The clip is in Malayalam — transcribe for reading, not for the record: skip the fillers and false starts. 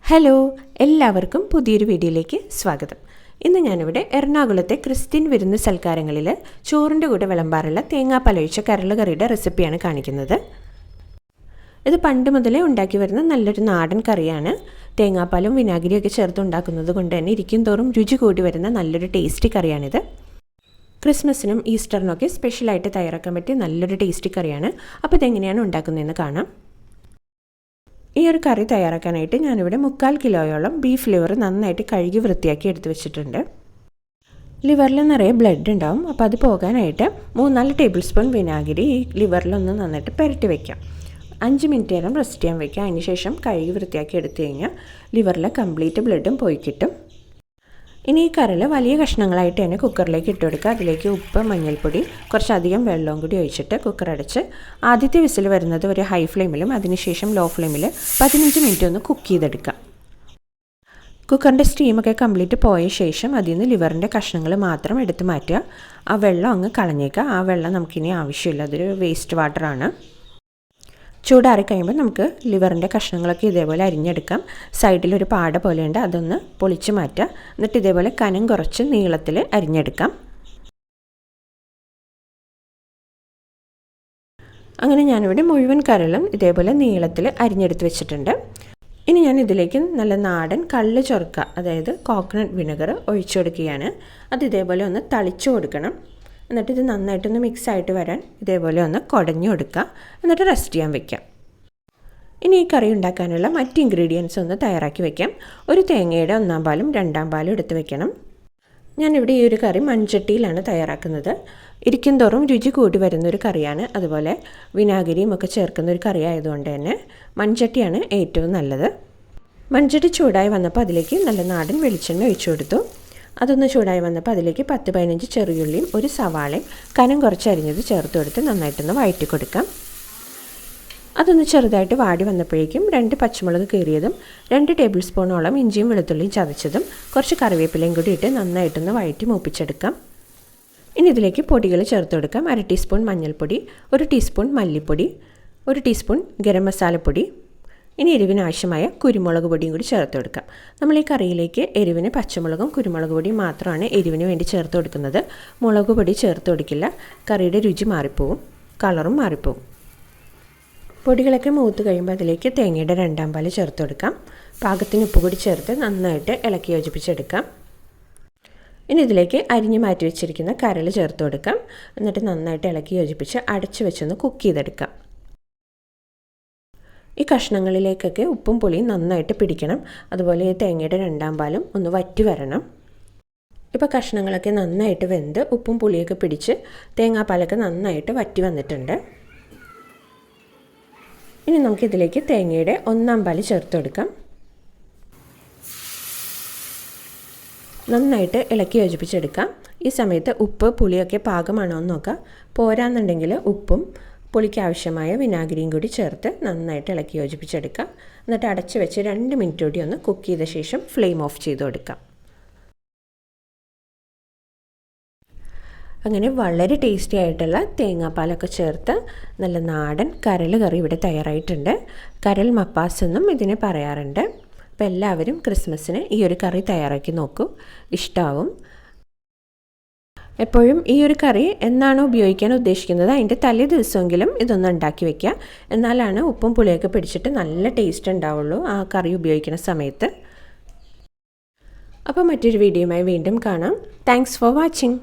ഹലോ, എല്ലാവർക്കും പുതിയൊരു വീഡിയോയിലേക്ക് സ്വാഗതം. ഇന്ന് ഞാനിവിടെ എറണാകുളത്തെ ക്രിസ്ത്യൻ വിരുന്ന് സൽക്കാരങ്ങളിൽ ചോറിൻ്റെ കൂടെ വിളമ്പാറുള്ള തേങ്ങാപ്പാലൊഴിച്ച കരളുകറിയുടെ റെസിപ്പിയാണ് കാണിക്കുന്നത്. ഇത് പണ്ട് മുതലേ ഉണ്ടാക്കി വരുന്ന നല്ലൊരു നാടൻ കറിയാണ്. തേങ്ങാപ്പാലും വിനാഗിരിയൊക്കെ ചേർത്ത് ഉണ്ടാക്കുന്നത് കൊണ്ട് തന്നെ ഇരിക്കും തോറും രുചി കൂടി വരുന്ന നല്ലൊരു ടേസ്റ്റി കറിയാണിത്. ക്രിസ്മസിനും ഈസ്റ്ററിനൊക്കെ സ്പെഷ്യലായിട്ട് തയ്യാറാക്കാൻ പറ്റിയ നല്ലൊരു ടേസ്റ്റി കറിയാണ്. അപ്പോൾ ഇതെങ്ങനെയാണ് ഉണ്ടാക്കുന്നതെന്ന് കാണാം. ഈ ഒരു കറി തയ്യാറാക്കാനായിട്ട് ഞാനിവിടെ 3/4 കിലോയോളം ബീഫ് ലിവർ നന്നായിട്ട് കഴുകി വൃത്തിയാക്കി എടുത്ത് വെച്ചിട്ടുണ്ട്. ലിവറിൽ നിറയെ ബ്ലഡ് ഉണ്ടാവും. അപ്പോൾ അത് പോകാനായിട്ട് 3-4 ടേബിൾ സ്പൂൺ വിനാഗിരി ഈ ലിവറിലൊന്ന് നന്നായിട്ട് പുരട്ടി വയ്ക്കാം. 5 മിനിറ്റ് നേരം റെസ്റ്റ് ചെയ്യാൻ വയ്ക്കാം. അതിനുശേഷം കഴുകി വൃത്തിയാക്കി എടുത്തു കഴിഞ്ഞാൽ ലിവറിലെ കംപ്ലീറ്റ് ബ്ലഡും പോയി കിട്ടും. ഇനി ഈ കറിയിൽ വലിയ കഷ്ണങ്ങളായിട്ട് തന്നെ കുക്കറിലേക്ക് ഇട്ട് കൊടുക്കുക. അതിലേക്ക് ഉപ്പ്, മഞ്ഞൾപ്പൊടി, കുറച്ചധികം വെള്ളവും കൂടി ഒഴിച്ചിട്ട് കുക്കർ അടച്ച് ആദ്യത്തെ വിസിൽ വരുന്നത് ഒരു ഹൈ ഫ്ലെയിമിലും അതിനുശേഷം ലോ ഫ്ലെയിമിൽ 15 മിനിറ്റ് ഒന്ന് കുക്ക് ചെയ്തെടുക്കാം. കുക്കറിൻ്റെ സ്റ്റീമൊക്കെ കംപ്ലീറ്റ് പോയ ശേഷം അതിൽ നിന്ന് ലിവറിൻ്റെ കഷ്ണങ്ങൾ മാത്രം എടുത്ത് മാറ്റുക. ആ വെള്ളം അങ്ങ് കളഞ്ഞേക്കുക. ആ വെള്ളം നമുക്കിനി ആവശ്യമില്ല, അതൊരു വേസ്റ്റ് വാട്ടറാണ്. ചൂടാറി കഴിയുമ്പോൾ നമുക്ക് ലിവറിൻ്റെ കഷ്ണങ്ങളൊക്കെ ഇതേപോലെ അരിഞ്ഞെടുക്കാം. സൈഡിലൊരു പാട പോലെയുണ്ട്, അതൊന്ന് പൊളിച്ച് മാറ്റുക. എന്നിട്ട് ഇതേപോലെ കനം കുറച്ച് നീളത്തിൽ അരിഞ്ഞെടുക്കാം. അങ്ങനെ ഞാനിവിടെ മുഴുവൻ കരളും ഇതേപോലെ നീളത്തിൽ അരിഞ്ഞെടുത്ത് വെച്ചിട്ടുണ്ട്. ഇനി ഞാൻ ഇതിലേക്ക് നല്ല നാടൻ കള്ള് ചൊറുക്ക, അതായത് കോക്കനട്ട് വിനെഗർ ഒഴിച്ചു കൊടുക്കുകയാണ്. അത് ഇതേപോലെ ഒന്ന് തളിച്ചു കൊടുക്കണം. എന്നിട്ട് ഇത് നന്നായിട്ടൊന്ന് മിക്സ് ആയിട്ട് വരാൻ ഇതേപോലെ ഒന്ന് കുടഞ്ഞു കൊടുക്കുക. എന്നിട്ട് റെസ്റ്റ് ചെയ്യാൻ വെക്കാം. ഇനി ഈ കറി ഉണ്ടാക്കാനുള്ള മറ്റ് ഇൻഗ്രീഡിയൻസ് ഒന്ന് തയ്യാറാക്കി വെക്കാം. ഒരു തേങ്ങയുടെ 1/4 പാലും 2/4 പാലും എടുത്ത് വെക്കണം. ഞാനിവിടെ ഈ ഒരു കറി മൺചട്ടിയിലാണ് തയ്യാറാക്കുന്നത്. ഇരിക്കും തോറും രുചി കൂടി വരുന്നൊരു കറിയാണ്. അതുപോലെ വിനാഗിരിയും ഒക്കെ ചേർക്കുന്ന ഒരു കറി ആയതുകൊണ്ട് തന്നെ മൺചട്ടിയാണ് ഏറ്റവും നല്ലത്. മൺചട്ടി ചൂടായി വന്നപ്പോൾ അതിലേക്ക് നല്ല നാടൻ വെളിച്ചെണ്ണ ഒഴിച്ചു കൊടുത്തു. അതൊന്ന് ചൂടായി വന്നപ്പോൾ അതിലേക്ക് 10-15 ചെറിയുള്ളിയും ഒരു സവാളയും കനം കുറച്ച് അരിഞ്ഞത് ചേർത്ത് കൊടുത്ത് നന്നായിട്ടൊന്ന് വഴറ്റി കൊടുക്കാം. അതൊന്ന് ചെറുതായിട്ട് വാടി വന്നപ്പോഴേക്കും 2 പച്ചമുളക് കീറിയതും 2 ടേബിൾ സ്പൂണോളം ഇഞ്ചിയും വെളുത്തുള്ളിയും ചതച്ചതും കുറച്ച് കറിവേപ്പിലയും കൂടി ഇട്ട് നന്നായിട്ടൊന്ന് വഴറ്റി മൂപ്പിച്ചെടുക്കാം. ഇനി ഇതിലേക്ക് പൊടികൾ ചേർത്ത് കൊടുക്കാം. 1/2 ടീസ്പൂൺ മഞ്ഞൾപ്പൊടി, 1 ടീസ്പൂൺ മല്ലിപ്പൊടി, 1 ടീസ്പൂൺ ഗരം മസാലപ്പൊടി. ഇനി എരിവിന് ആവശ്യമായ കുരുമുളക് പൊടിയും കൂടി ചേർത്ത് കൊടുക്കാം. നമ്മൾ ഈ കറിയിലേക്ക് എരിവിന് പച്ചമുളകും കുരുമുളക് പൊടിയും മാത്രമാണ് എരിവിന് വേണ്ടി ചേർത്ത് കൊടുക്കുന്നത്. മുളക് പൊടി ചേർത്ത് കൊടുക്കില്ല, കറിയുടെ രുചി മാറിപ്പോവും, കളറും മാറിപ്പോവും. പൊടികളൊക്കെ മൂത്ത് കഴിയുമ്പോൾ അതിലേക്ക് തേങ്ങയുടെ 2/4 പാൽ ചേർത്ത് കൊടുക്കാം. പാകത്തിന് ഉപ്പ് കൂടി ചേർത്ത് നന്നായിട്ട് ഇളക്കി യോജിപ്പിച്ചെടുക്കാം. ഇനി ഇതിലേക്ക് അരിഞ്ഞ് മാറ്റി വെച്ചിരിക്കുന്ന കരൾ ചേർത്ത് കൊടുക്കാം. എന്നിട്ട് നന്നായിട്ട് ഇളക്കി യോജിപ്പിച്ച് അടച്ചു വെച്ചൊന്ന് കുക്ക് ചെയ്തെടുക്കാം. ഈ കഷ്ണങ്ങളിലേക്കൊക്കെ ഉപ്പും പുളിയും നന്നായിട്ട് പിടിക്കണം. അതുപോലെ ഈ തേങ്ങയുടെ 2/4 പാലും ഒന്ന് വറ്റി വരണം. ഇപ്പോൾ കഷ്ണങ്ങളൊക്കെ നന്നായിട്ട് വെന്ത് ഉപ്പും പുളിയൊക്കെ പിടിച്ച് തേങ്ങാപ്പാലൊക്കെ നന്നായിട്ട് വറ്റി വന്നിട്ടുണ്ട്. ഇനി നമുക്കിതിലേക്ക് തേങ്ങയുടെ 1/4 പാൽ ചേർത്ത് കൊടുക്കാം. നന്നായിട്ട് ഇളക്കി യോജിപ്പിച്ചെടുക്കാം. ഈ സമയത്ത് ഉപ്പ് പുളിയൊക്കെ പാകമാണോ എന്ന് നോക്കാം. പോരാന്നുണ്ടെങ്കിൽ ഉപ്പും പുളിക്ക് ആവശ്യമായ വിനാഗിരിയും കൂടി ചേർത്ത് നന്നായിട്ട് ഇളക്കി യോജിപ്പിച്ചെടുക്കാം. എന്നിട്ട് അടച്ച് വെച്ച് 2 മിനിറ്റ് കൂടി ഒന്ന് കുക്ക് ചെയ്ത ശേഷം ഫ്ലെയിം ഓഫ് ചെയ്ത് കൊടുക്കാം. അങ്ങനെ വളരെ ടേസ്റ്റി ആയിട്ടുള്ള തേങ്ങാപ്പാലൊക്കെ ചേർത്ത് നല്ല നാടൻ കരൾ കറി ഇവിടെ തയ്യാറായിട്ടുണ്ട്. കരൾ മപ്പാസ് എന്നും ഇതിനെ പറയാറുണ്ട്. അപ്പോൾ എല്ലാവരും ക്രിസ്മസിന് ഈ ഒരു കറി തയ്യാറാക്കി നോക്കൂ, ഇഷ്ടമാവും. എപ്പോഴും ഈ ഒരു കറി എന്നാണോ ഉപയോഗിക്കാൻ ഉദ്ദേശിക്കുന്നത് അതിൻ്റെ തലേ ദിവസമെങ്കിലും ഇതൊന്ന് ഉണ്ടാക്കി വയ്ക്കുക. എന്നാലാണ് ഉപ്പും പുളിയൊക്കെ പിടിച്ചിട്ട് നല്ല ടേസ്റ്റ് ഉണ്ടാവുള്ളൂ ആ കറി ഉപയോഗിക്കുന്ന സമയത്ത്. അപ്പോൾ മറ്റൊരു വീഡിയോയുമായി വീണ്ടും കാണാം. Thanks for watching.